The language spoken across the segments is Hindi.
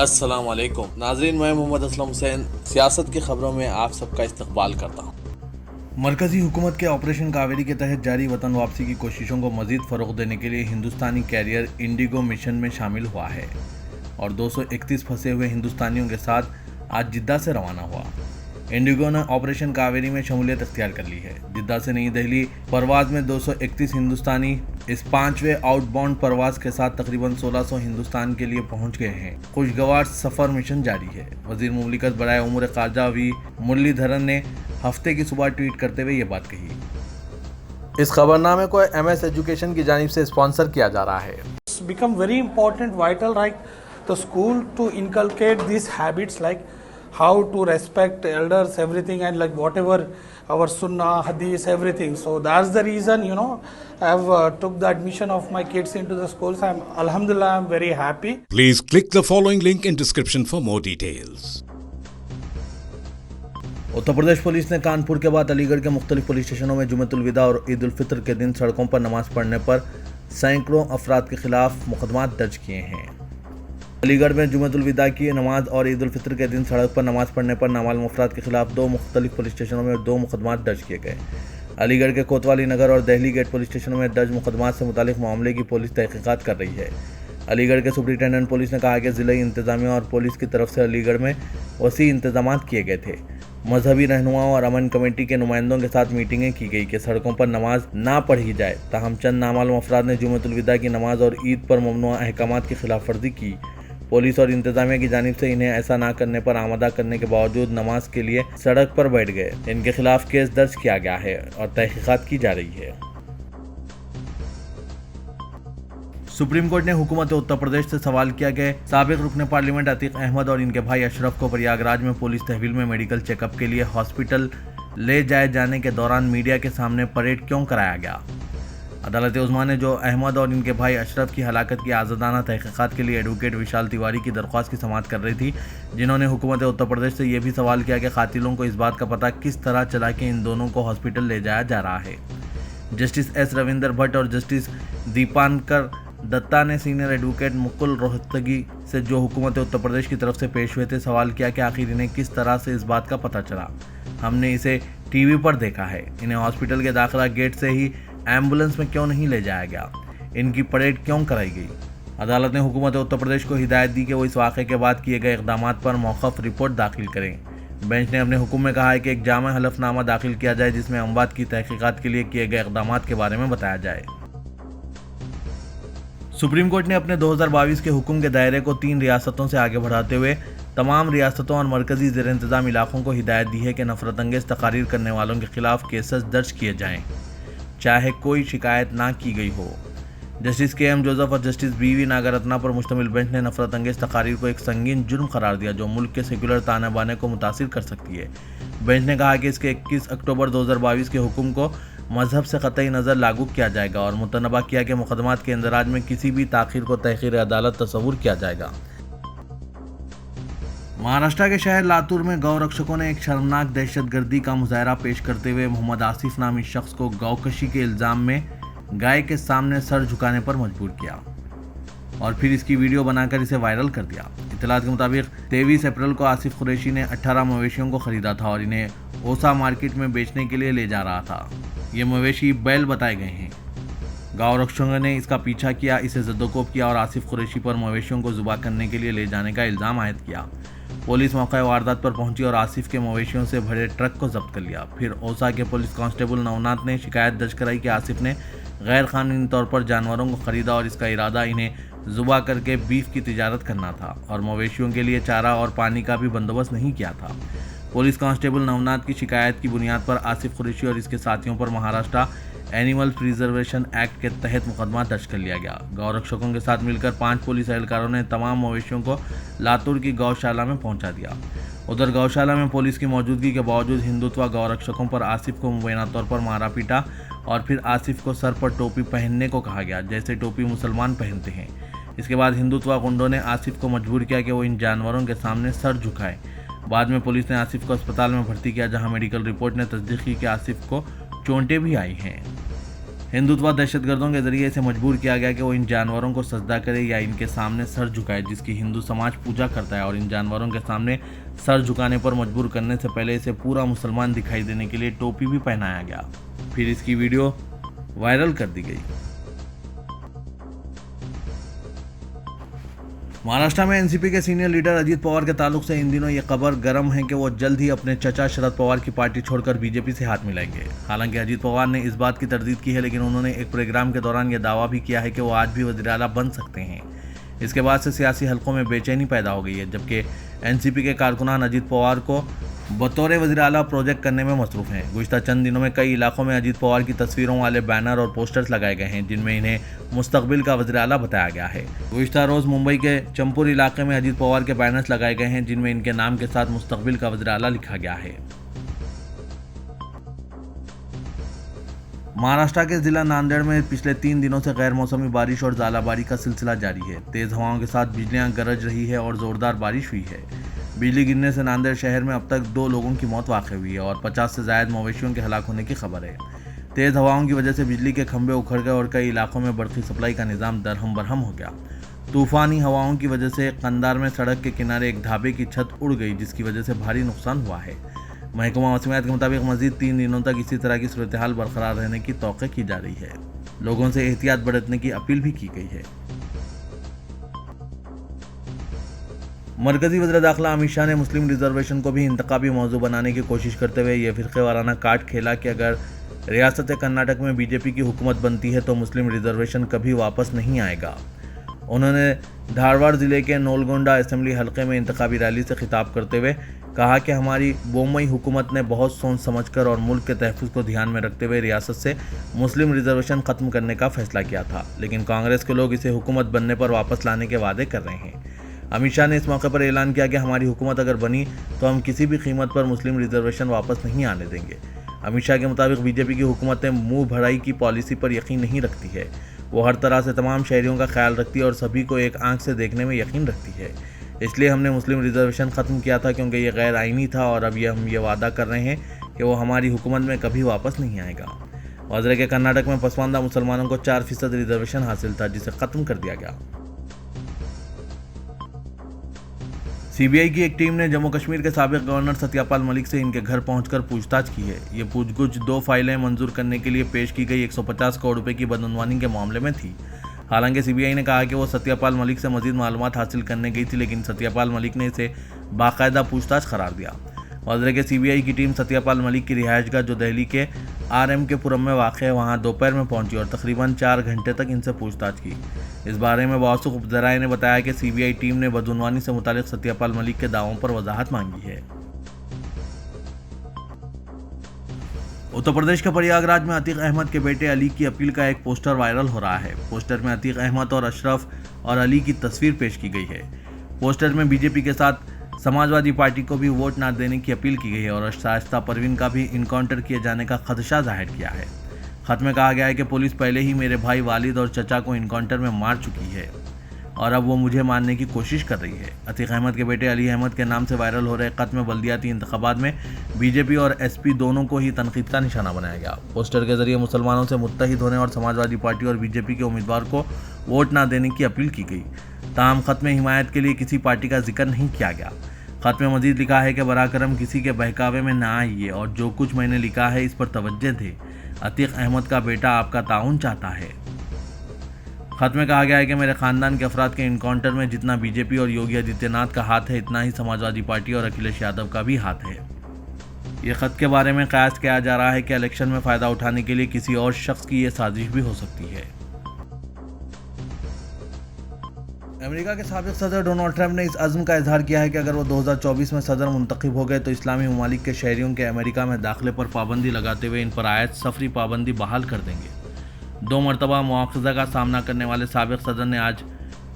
अस्सलाम वालेकुम नाज़रीन, मैं मोहम्मद असलम हुसैन सियासत की खबरों में आप सबका इस्तकबाल करता हूँ। मरकजी हुकूमत के ऑपरेशन कावेरी के तहत जारी वतन वापसी की कोशिशों को मजीद फ़रोग़ देने के लिए हिंदुस्तानी कैरियर इंडिगो मिशन में शामिल हुआ है और 231 फंसे हुए हिंदुस्तानियों के साथ आज जिद्दा से रवाना हुआ। इंडिगो ने ऑपरेशन कावेरी में शमूलियत अख्तियार कर ली है। जिद्दा से नई दिल्ली परवाज में 231 हिंदुस्तानी इस 5वें आउटबाउंड परवाज के साथ तकरीबन 1600 हिंदुस्तान के लिए पहुंच गए हैं। खुशगवार सफर मिशन जारी है। वजीर मुमलिकत बराए उमूर खारजा वी मुरलीधरन ने हफ्ते की सुबह ट्वीट करते हुए ये बात कही। इस खबरनामे को MS एजुकेशन की जानिब से स्पॉन्सर किया जा रहा है। It's become very important, vital, like the school to inculcate these habits, like how to respect elders, everything, and like whatever our sunnah, hadith, everything. So that's the reason, I've took the admission of my kids into the schools. Alhamdulillah, I'm very happy. Please click the following link in description for more details. Uttar Pradesh police ने कानपुर के बाद अलीगढ़ के मुख्तलिफ पुलिस स्टेशनों में जुम्मतुल विदा और ईद उल फितर के दिन सड़कों पर नमाज पढ़ने पर सैकड़ों अफराद के खिलाफ मुकदमात दर्ज किए हैं। अलीगढ़ में जुम्मतुल विदा की नमाज और ईद उल फितर के दिन सड़क पर नमाज पढ़ने पर नामालूम अफराद के खिलाफ 2 मुख्तलिफ पुलिस स्टेशनों में 2 मुकदमात दर्ज किए गए। अलीगढ़ के कोतवाली नगर और दहली गेट पुलिस स्टेशनों में दर्ज मुकदमात से मुतालिक मामले की पुलिस तहकीकात कर रही है। अलीगढ़ के सुपरिटेंडेंट पुलिस ने कहा कि ज़िले इंतजामिया और पुलिस की तरफ से अलीगढ़ में वसी इंतजाम किए गए थे। मजहबी रहनुमाओं और अमन कमेटी के नुमाइंदों के साथ मीटिंगें की गई कि सड़कों पर नमाज ना पढ़ी जाए। ताहम चंद नामालूम अफराद ने जुम्मतुल विदा की नमाज और ईद पर ममनुआ अहकामात की खिलाफ वर्जी की। पुलिस और इंतजामिया की जानिब से इन्हें ऐसा ना करने पर आमादा करने के बावजूद नमाज के लिए सड़क पर बैठ गए। इनके खिलाफ केस दर्ज किया गया है और तहकीकात की जा रही है। सुप्रीम कोर्ट ने हुकूमत उत्तर प्रदेश से सवाल किया कि साबिक रुकन पार्लियामेंट अतीक अहमद और इनके भाई अशरफ को प्रयागराज में पुलिस तहवील में मेडिकल चेकअप के लिए हॉस्पिटल ले जाए जाने के दौरान मीडिया के सामने परेड क्यों कराया गया। अदालत उज़्मा ने जो अहमद और इनके भाई अशरफ की हलाकत की आज़ादाना तहकीकात के लिए एडवोकेट विशाल तिवारी की दरख्वास्त की समाअत कर रही थी, जिन्होंने हुकूमत उत्तर प्रदेश से यह भी सवाल किया कि कातिलों को इस बात का पता किस तरह चला कि इन दोनों को हॉस्पिटल ले जाया जा रहा है। जस्टिस S रविंदर भट्ट और जस्टिस दीपांकर दत्ता ने सीनियर एडवोकेट मुकुल रोहतगी से जो हुकूमत उत्तर प्रदेश की तरफ से पेश हुए थे सवाल किया कि आखिर इन्हें किस तरह से इस बात का पता चला। हमने इसे टीवी पर देखा है। इन्हें हॉस्पिटल के दाखिला गेट से ही एम्बुलेंस में क्यों नहीं ले जाया गया, इनकी परेड क्यों कराई गई। अदालत ने हुकूमत उत्तर प्रदेश को हिदायत दी कि वो इस वाक़े के बाद किए गए इक़दामात पर मौक़िफ़ रिपोर्ट दाखिल करें। बेंच ने अपने हुक्म में कहा है कि एक जामा हलफनामा दाखिल किया जाए जिसमें अमवात की तहकीकात के लिए किए गए इक़दामात के बारे में बताया जाए। सुप्रीम कोर्ट ने अपने 2022 के हुक्म के दायरे को 3 रियासतों से आगे बढ़ाते हुए तमाम रियासतों और मरकजी ज़ेर इंतज़ाम इलाकों को हिदायत दी है कि नफरत अंगेज़ तकारीर करने वालों के खिलाफ केसेस दर्ज किए जाएं, चाहे कोई शिकायत ना की गई हो। जस्टिस KM जोसेफ और जस्टिस BV नागरत्ना पर मुश्तमिल बेंच ने नफरत अंगेज़ तकारीर को एक संगीन जुर्म करार दिया जो मुल्क के सेकुलर ताने बाने को मुतासिर कर सकती है। बेंच ने कहा कि इसके 21 अक्टूबर 2022 के हुक्म को मजहब से कतई नज़र लागू किया जाएगा और मुतनबा किया कि मुकदमात के इंदराज में किसी भी ताख़ीर को तहक़ीर अदालत तस्वुर किया जाएगा। महाराष्ट्र के शहर लातूर में गौ रक्षकों ने एक शर्मनाक दहशतगर्दी का मुजाहरा पेश करते हुए मोहम्मद आसिफ नामी शख्स को गौकशी के इल्ज़ाम में गाय के सामने सर झुकाने पर मजबूर किया और फिर इसकी वीडियो बनाकर इसे वायरल कर दिया। इत्तलात के मुताबिक 23 अप्रैल को आसिफ कुरैशी ने 18 मवेशियों को ख़रीदा था और इन्हें ओसा मार्केट में बेचने के लिए ले जा रहा था। ये मवेशी बैल बताए गए हैं। गौ रक्षकों ने इसका पीछा किया, इसे जद्दोकोब किया और आसिफ कुरैशी पर मवेशियों को ज़ुबा करने के लिए ले जाने का इल्ज़ाम आयद किया। पुलिस मौका वारदात पर पहुंची और आसिफ के मवेशियों से भरे ट्रक को जब्त कर लिया। फिर ओसा के पुलिस कांस्टेबल नवनाथ ने शिकायत दर्ज कराई कि आसिफ ने गैर कानूनी तौर पर जानवरों को ख़रीदा और इसका इरादा इन्हें ज़ुबा करके बीफ की तिजारत करना था और मवेशियों के लिए चारा और पानी का भी बंदोबस्त नहीं किया था। पुलिस कांस्टेबल नवनाथ की शिकायत की बुनियाद पर आसिफ कुरैशी और इसके साथियों पर महाराष्ट्र एनिमल प्रिजर्वेशन एक्ट के तहत मुकदमा दर्ज कर लिया गया। गौ रक्षकों के साथ मिलकर 5 पुलिस एहलकारों ने तमाम मवेशियों को लातूर की गौशाला में पहुंचा दिया। उधर गौशाला में पुलिस की मौजूदगी के बावजूद हिंदुत्व गौ रक्षकों पर आसिफ को मुबैना तौर पर मारा पीटा और फिर आसिफ को सर पर टोपी पहनने को कहा गया जैसे टोपी मुसलमान पहनते हैं। इसके बाद हिंदुत्व गुंडों ने आसिफ को मजबूर किया कि वो इन जानवरों के सामने सर झुकाए। बाद में पुलिस ने आसिफ को अस्पताल में भर्ती किया जहां मेडिकल रिपोर्ट ने तस्दीक की कि आसिफ को चोटें भी आई हैं। हिंदुत्व दहशतगर्दों के जरिए इसे मजबूर किया गया कि वो इन जानवरों को सजदा करे या इनके सामने सर झुकाए, जिसकी हिंदू समाज पूजा करता है। और इन जानवरों के सामने सर झुकाने पर मजबूर करने से पहले इसे पूरा मुसलमान दिखाई देने के लिए टोपी भी पहनाया गया। फिर इसकी वीडियो वायरल कर दी गई। महाराष्ट्र में एनसीपी के सीनियर लीडर अजीत पवार के ताल्लुक से इन दिनों ये खबर गर्म है कि वो जल्द ही अपने चचा शरद पवार की पार्टी छोड़कर बीजेपी से हाथ मिलाएंगे। हालांकि अजीत पवार ने इस बात की तरदीद की है, लेकिन उन्होंने एक प्रोग्राम के दौरान यह दावा भी किया है कि वो आज भी वज़ीर-ए-आला बन सकते हैं। इसके बाद से सियासी हलकों में बेचैनी पैदा हो गई है, जबकि एनसीपी के कारकुनान अजीत पवार को बतौर वज़ीर-ए-आला प्रोजेक्ट करने में मसरूफ हैं। गुज़िश्ता चंद दिनों में कई इलाकों में अजीत पवार की तस्वीरों वाले बैनर और पोस्टर्स लगाए गए हैं, जिनमें इन्हें मुस्तकबिल का वज़ीर-ए-आला बताया गया है। गुज़िश्ता रोज़ मुंबई के चंपुर इलाके में अजीत पवार के बैनर्स लगाए गए हैं, जिनमें इनके नाम के साथ मुस्तकबिल का वज़ीर-ए-आला लिखा गया है। महाराष्ट्र के जिला नांदेड़ में पिछले 3 दिनों से गैर मौसमी बारिश और ज़ालाबारी का सिलसिला जारी है। तेज़ हवाओं के साथ बिजलियां गरज रही है और ज़ोरदार बारिश हुई है। बिजली गिरने से नांदेड़ शहर में अब तक 2 लोगों की मौत वाक़ हुई है और 50 से ज़ायद मवेशियों के हलाक होने की खबर है। तेज़ हवाओं की वजह से बिजली के खंभे उखड़ गए और कई इलाकों में बरक़ी सप्लाई का निज़ाम दरहम बरहम हो गया। तूफ़ानी हवाओं की वजह से कंधार में सड़क के किनारे एक ढाबे की छत उड़ गई, जिसकी वजह से भारी नुकसान हुआ है। महकमा मौसमियात के मुताबिक मज़ीद 3 दिनों तक इसी तरह की सूरत हाल बरकरार रहने की तौक़े की जा रही है। लोगों से एहतियात बरतने की अपील भी की गई है। मरकजी वज़ीर दाखिला अमित शाह ने मुस्लिम रिजर्वेशन को भी इंतखाबी मौजू बनाने की कोशिश करते हुए यह फ़िरक़े वाराना कार्ड खेला कि अगर रियासत कर्नाटक में बीजेपी की हुकूमत बनती है तो मुस्लिम रिजर्वेशन कभी वापस नहीं आएगा। उन्होंने धारवाड़ ज़िले के नोलगोंडा असेंबली हलके में इंतखाबी रैली से खिताब करते हुए कहा कि हमारी बोमई हुकूमत ने बहुत सोच समझकर और मुल्क के तहफ़्फ़ुज़ को ध्यान में रखते हुए रियासत से मुस्लिम रिजर्वेशन ख़त्म करने का फैसला किया था, लेकिन कांग्रेस के लोग इसे हुकूमत बनने पर वापस लाने के वादे कर रहे हैं। अमित शाह ने इस मौके पर ऐलान किया कि हमारी हुकूमत अगर बनी तो हम किसी भी कीमत पर मुस्लिम रिजर्वेशन वापस नहीं आने देंगे। अमित शाह के मुताबिक बीजेपी की हुकूमत मुँह भराई की पॉलिसी पर यकीन नहीं रखती है। वो हर तरह से तमाम शहरियों का ख्याल रखती है और सभी को एक आंख से देखने में यकीन रखती है। इसलिए हमने मुस्लिम रिजर्वेशन ख़त्म किया था क्योंकि ये गैर आइनी था और अब हम ये वादा कर रहे हैं कि वो हमारी हुकूमत में कभी वापस नहीं आएगा। वज़ीर के कर्नाटक में पसमानदा मुसलमानों को 4% रिजर्वेशन हासिल था, जिसे ख़त्म कर दिया गया। सीबीआई की एक टीम ने जम्मू कश्मीर के साबिक गवर्नर सत्यपाल मलिक से इनके घर पहुंचकर पूछताछ की है। ये पूछगुछ 2 फाइलें मंजूर करने के लिए पेश की गई 150 करोड़ रुपए की बदनवानी के मामले में थी। हालांकि सीबीआई ने कहा कि वो सत्यपाल मलिक से मजीद मालूमात हासिल करने गई थी, लेकिन सत्यपाल मलिक ने इसे बाकायदा पूछताछ करार दिया। वज़ीर के सीबीआई की टीम सत्यपाल मलिक की रिहायशगाह जो दिल्ली के RM के पुरम में वाक़ है, वहाँ दोपहर में पहुंची और तकरीबन 4 घंटे तक इनसे पूछताछ की। इस बारे में मौसूक़ ज़राए ने बताया कि सीबीआई टीम ने बदनवानी से मुतालिक सत्यपाल मलिक के दावों पर वजाहत मांगी है। उत्तर प्रदेश के प्रयागराज में अतीक अहमद के बेटे अली की अपील का एक पोस्टर वायरल हो रहा है। पोस्टर में अतीक अहमद और अशरफ और अली की तस्वीर पेश की गई है। पोस्टर में बीजेपी के साथ समाजवादी पार्टी को भी वोट न देने की अपील की गई है और शाइस्ता परवीन का भी इनकाउंटर किए जाने का खदशा जाहिर किया है। खत में कहा गया है कि पुलिस पहले ही मेरे भाई वालिद और चचा को इनकाउंटर में मार चुकी है और अब वो मुझे मारने की कोशिश कर रही है। अतीक अहमद के बेटे अली अहमद के नाम से वायरल हो रहे खत में बल्दियाती इंतखाबात में बीजेपी और SP दोनों को ही तनकीद का निशाना बनाया गया। पोस्टर के जरिए मुसलमानों से मुत्तहिद होने और समाजवादी पार्टी और बीजेपी के उम्मीदवार को वोट न देने की अपील की गई। ताहम खत में हिमायत के लिए किसी पार्टी का जिक्र नहीं किया गया। खत में मजीद लिखा है कि बराकरम किसी के बहकावे में ना आइए और जो कुछ मैंने लिखा है इस पर तवज्जो दे। अतीक अहमद का बेटा आपका ताउन चाहता है। खत में कहा गया है कि मेरे खानदान के अफराद के इनकाउंटर में जितना बीजेपी और योगी आदित्यनाथ का हाथ है, इतना ही समाजवादी पार्टी और अखिलेश यादव का भी हाथ है। ये खत के बारे में कयास किया जा रहा है कि इलेक्शन में फ़ायदा उठाने के लिए किसी और शख्स की ये साजिश भी हो सकती है। अमेरिका के साबिक सदर डोनाल्ड ट्रंप ने इस अज़्म का इजहार किया है कि अगर वो 2024 में सदर मुंतखब हो गए तो इस्लामी ममालिक के शहरियों के अमेरिका में दाखिले पर पाबंदी लगाते हुए इन पर आयत सफरी पाबंदी बहाल कर देंगे। 2 मरतबा मुआखज़ा का सामना करने वाले साबिक सदर ने आज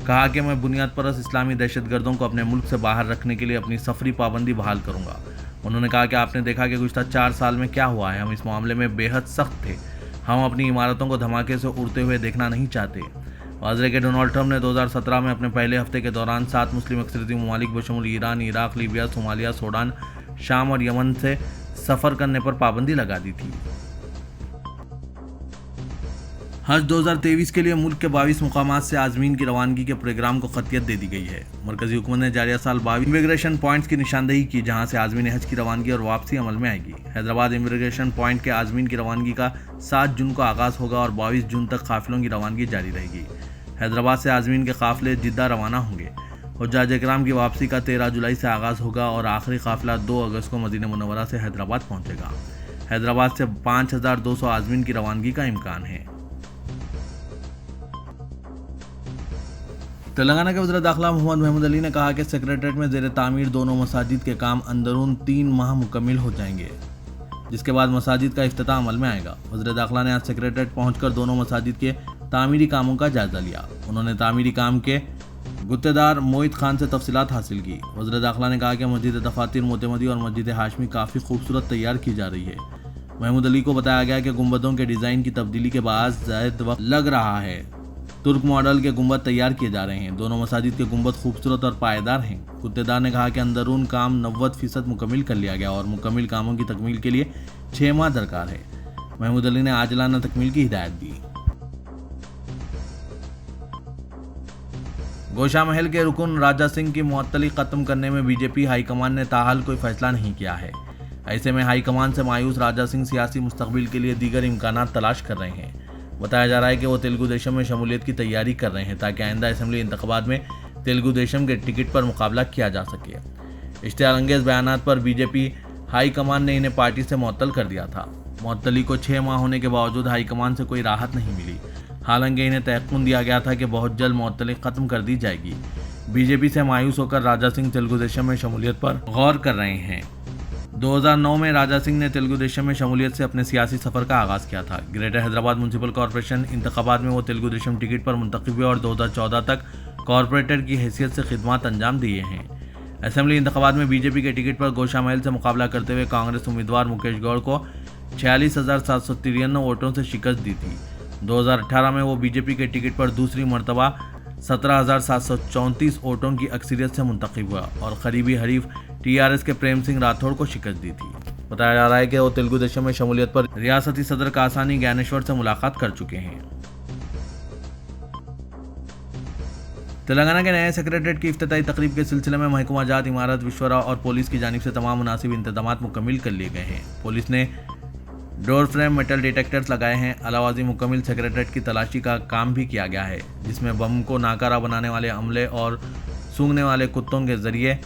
कहा कि मैं बुनियाद परस्त इस्लामी दहशतगर्दों को अपने मुल्क से बाहर रखने के लिए अपनी सफरी पाबंदी बहाल करूँगा। उन्होंने कहा कि आपने देखा कि गुज़श्ता 4 साल में क्या हुआ है। हम इस मामले में बेहद सख्त थे। हम अपनी इमारतों को धमाके से उड़ते हुए देखना नहीं चाहते। वज़ीर के डोनाल्ड ट्रंप ने 2017 में अपने पहले हफ्ते के दौरान 7 मुस्लिम अक्सरियती ममालिक बशमूल Iran, Iraq, Libya, Somalia, Sudan, शाम और यमन से सफ़र करने पर पाबंदी लगा दी थी। हज 2023 के लिए मुल्क के 22 मुकामात से आज़मीन की रवानगी के प्रोग्राम को खतियत दे दी गई है। मरकजी हुकूमत ने जारिया साल 22 इमिग्रेशन पॉइंट्स की निशानदेही की, जहां से आज़मीन हज की रवानगी और वापसी अमल में आएगी। हैदराबाद इमिग्रेशन पॉइंट के आज़मीन की रवानगी का 7 जून को आगाज़ होगा और 22 जून तक काफिलों की रवानगी जारी रहेगी। हैदराबाद से आज़मीन के काफिले जिद्दा रवाना होंगे। हुज्जाज इकराम की वापसी का 13 जुलाई से आगाज़ होगा और आखिरी काफिला 2 अगस्त को मदीना मुनव्वरा से हैदराबाद पहुंचेगा। हैदराबाद से 5200 आज़मीन की रवानगी का इम्कान है। तेलंगाना के वज़ीर दाखिला मोहम्मद महमूद अली ने कहा कि सेक्रेटरीट में ज़ेर तामीर दोनों मसाजिद के काम अंदरून 3 माह मुकम्मिल हो जाएंगे, जिसके बाद मसाजिद का इफ्तिताह अमल में आएगा। वज़ीर दाखिला ने आज सेक्रेटरीट पहुंचकर दोनों मसाजिद के तामीरी कामों का जायजा लिया। उन्होंने तामीरी काम के गुत्तेदार मोहित खान से तफसीलात हासिल की। वज़ीर दाखिला ने कहा कि मस्जिद दफातिर मोतमदी और मस्जिद हाशमी काफ़ी खूबसूरत तैयार की जा रही है। महमूद अली को बताया गया कि गुंबदों के डिज़ाइन की तब्दीली के बाद ज़ायद वक्त लग रहा है। तुर्क मॉडल के गुंबद तैयार किए जा रहे हैं। दोनों मसाजिद के गुंबद खूबसूरत और पायदार हैं। गुत्तेदार ने कहा कि अंदरून काम 90% मुकम्मिल कर लिया गया और मुकम्मिल कामों की तकमील के लिए 6 माह दरकार है। महमूद अली ने आजलाना तकमील की हिदायत दी। गोशा महल के रुकन राजा सिंह की मुअत्तली खत्म करने में बीजेपी हाईकमान ने ताहाल कोई फैसला नहीं किया है। ऐसे में हाईकमान से मायूस राजा सिंह सियासी मुस्तकबिल के लिए दीगर इम्कानात तलाश कर रहे हैं। बताया जा रहा है कि वो तेलुगु देशम में शमूलियत की तैयारी कर रहे हैं ताकि आइंदा असेंबली इंतखाबात में तेलुगु देशम के टिकट पर मुकाबला किया जा सके। इश्तिहार अंगेज बयानात पर बीजेपी हाईकमान ने इन्हें पार्टी से मुअत्तल कर दिया था। मुअत्तली को 6 माह होने के बावजूद हाईकमान से कोई राहत नहीं मिली। हालांकि इन्हें तयक़ुन दिया गया था कि बहुत जल्द मुअत्तली खत्म कर दी जाएगी। बीजेपी से मायूस होकर राजा सिंह तेलुगु देशम में शमूलियत पर गौर कर रहे हैं। 2009 में राजा सिंह ने तेलुगु देशम में शमूलियत से अपने सियासी सफर का आगाज़ किया था। ग्रेटर हैदराबाद म्यूनसिपल कॉरपोरेशन इंतखाबात में वो तेलुगु देशम टिकट पर मुंतखब हुए और 2014 तक कॉरपोरेटर की हैसियत से खिदमत अंजाम दिए हैं। असेंबली इंतखाबात में बीजेपी के टिकट पर गोशा महल से मुकाबला करते हुए कांग्रेस उम्मीदवार मुकेश गौड़ को 46,793 वोटों से शिकस्त दी थी। 2018 में वो बीजेपी के टिकट पर दूसरी मरतबा 17,734 वोटों की अक्सरियत से मुंतखब हुआ और करीबी हरीफ टीआरएस के प्रेम सिंह राठौड़ को शिकस्त दी थी। बताया जा रहा है कि वो तेलुगु देशम में शमूलियत पर रियासती सदर कासानी ज्ञानेश्वर से मुलाकात कर चुके हैं। तेलंगाना के नए सेक्रेटरीट की इफ्तिताई तकरीब के सिलसिले में महकमा जात, इमारत, विश्वरा और पुलिस की जानिब से तमाम मुनासिब इंतजाम मुकम्मिल कर लिए गए हैं। पुलिस ने डोर फ्रेम मेटल डिटेक्टर्स लगाए हैं। अलावाजी मुकम्मिल सेक्रेटरीट की तलाशी का काम भी किया गया है, जिसमें बम को नाकारा बनाने वाले अमले और सूंघने वाले कुत्तों के जरिए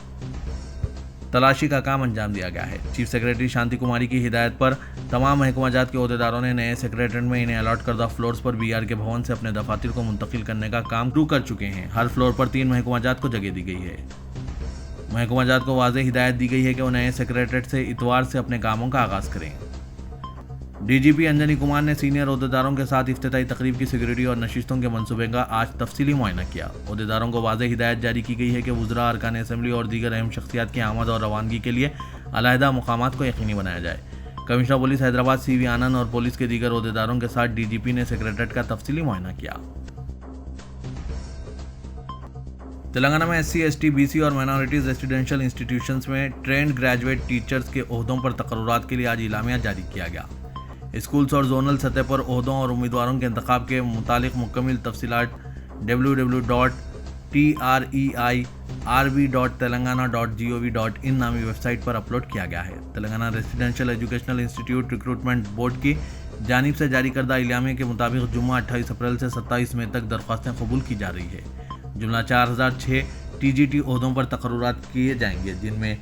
तलाशी का काम अंजाम दिया गया है। चीफ सेक्रेटरी शांति कुमारी की हिदायत पर तमाम महकमा जात के ओहदेदारों ने नए सेक्रेटरीट में इन्हें अलॉट करदा फ्लोर्स पर बीआर के भवन से अपने दफातर को मुंतकिल करने का काम शुरू कर चुके हैं। हर फ्लोर पर 3 महकमा जात को जगह दी गई है। महकमा जात को वाज़ेह हिदायत दी गई है कि वो नए सेक्रेटरीट से इतवार से अपने कामों का आगाज़ करें। डीजीपी अंजनी कुमार ने सीनियर ओहदेदारों के साथ इफ्तिताई तकरीब की सिक्योरिटी और नशिस्तों के मंसूबे का आज तफसीली मुआयना किया। ओहदेदारों को वाज़ेह हिदायत जारी की गई है कि वुज़रा, अरकान असेंबली और दीगर अहम शख्सियात की आमद और रवानगी के लिए अलहदा मकामात को यकीनी बनाया जाए। कमिश्नर पुलिस हैदराबाद सीवी आनंद और पुलिस के दीगर ओहदेदारों के साथ डीजीपी ने सेक्रेटरीट का तफसीली मुआयना किया। तेलंगाना में SC, ST, BC और माइनॉरिटीज़ रेसिडेंशियल इंस्टीट्यूशंस में ट्रेंड ग्रेजुएट टीचर्स के ओहदों पर तकर्रुरात के लिए आज इलामिया जारी किया गया। स्कूल्स और जोनल सतह पर ओहदों और उम्मीदवारों के इंतखाब के मुतालिक मुकम्मिल तफसीलात www.trierb.telangana.gov.in नामी वेबसाइट पर अपलोड किया गया है। Telangana residential educational institute recruitment board की जानिब से जारी करदा इलामिया के मुताबिक जुम्मा 28 अप्रैल से 27 मई तक दरख्वास्तें कबूल की जा रही है। जुमला 4006 TGT ओहदों पर तकर्रुरात किए जाएंगे, जिनमें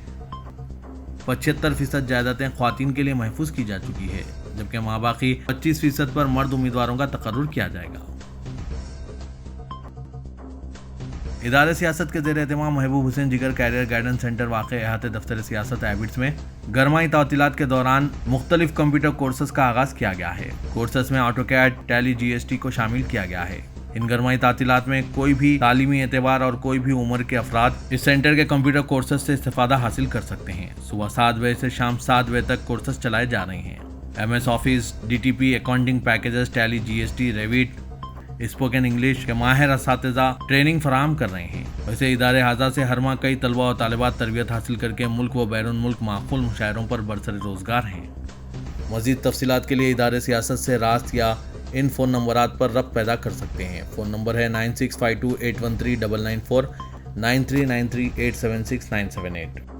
75% जायदादें ख्वातीन के लिए महफूज की जा चुकी है, जबकि माबाकी 25% पर मर्द उम्मीदवारों का तकर्रुर किया जाएगा। इदारे सियासत के ज़ेर एहतमाम महबूब हुसैन जिगर कैरियर गाइडेंस सेंटर वाक़े अहाते दफ्तर सियासत एबिट्स में गरमाई तातीलात के दौरान मुख्तलिफ कंप्यूटर कोर्सेज का आगाज़ किया गया है। कोर्सेज में ऑटोकैड, टैली, GST को शामिल किया गया है। इन गरमाई तातीलात में कोई भी तालीमी एतबार और कोई भी उम्र के अफराद इस सेंटर के कंप्यूटर कोर्सेज से इस्तेफादा हासिल कर सकते हैं। सुबह 7 बजे से शाम 7 बजे तक कोर्सेज चलाए जा रहे हैं। MS office, DTP, accounting packages, tally, GST, Revit, spoken English के माहिर असातिज़ा ट्रेनिंग फराहम कर रहे हैं। वैसे इदारे हाजा से हर माह कई तलबा और तालिबात तरबियत हासिल करके मुल्क व बैरून मुल्क माकूल मुशायरों पर बरसर रोज़गार हैं। मज़ीद तफसीलात के लिए इदारे सियासत से रास्त या इन फ़ोन नंबरात पर रब्त पैदा कर सकते हैं। फ़ोन नंबर है 9652813994, 9393876978।